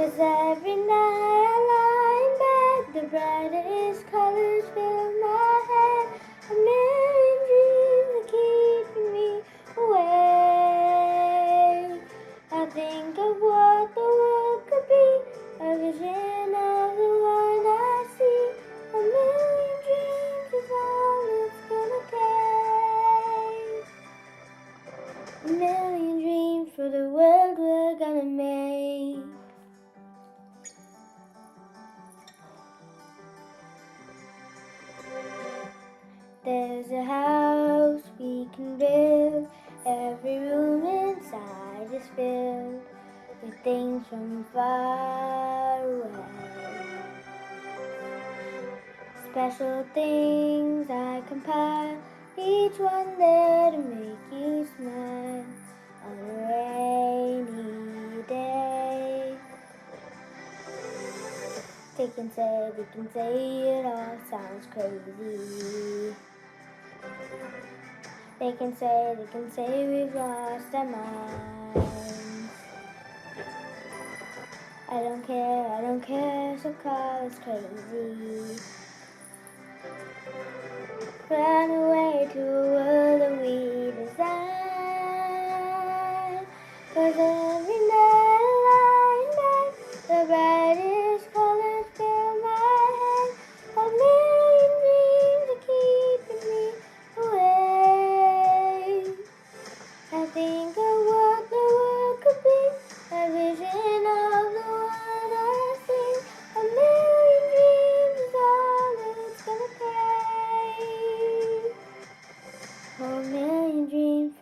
'Cause every night I lie in bed, the brightest colors fill my head. A million dreams are keeping me awake. I think of what the world could be, a vision of the one I see. A million dreams is all it's gonna take. A million dreams for the world we're gonna make. There's a house we can build, every room inside is filled with things from far away. Special things I compile, each one there to make you smile on a rainy day. They can say it all sounds crazy. They can say we've lost our minds. I don't care, so call us crazy. Run away to a world that we design. 'Cause every night I lie in bed, the brightest colors fill my head. A million dreams are keeping me awake. I think of what the world could be, a vision of the one I see. A million dreams is all it's gonna take. A million dreams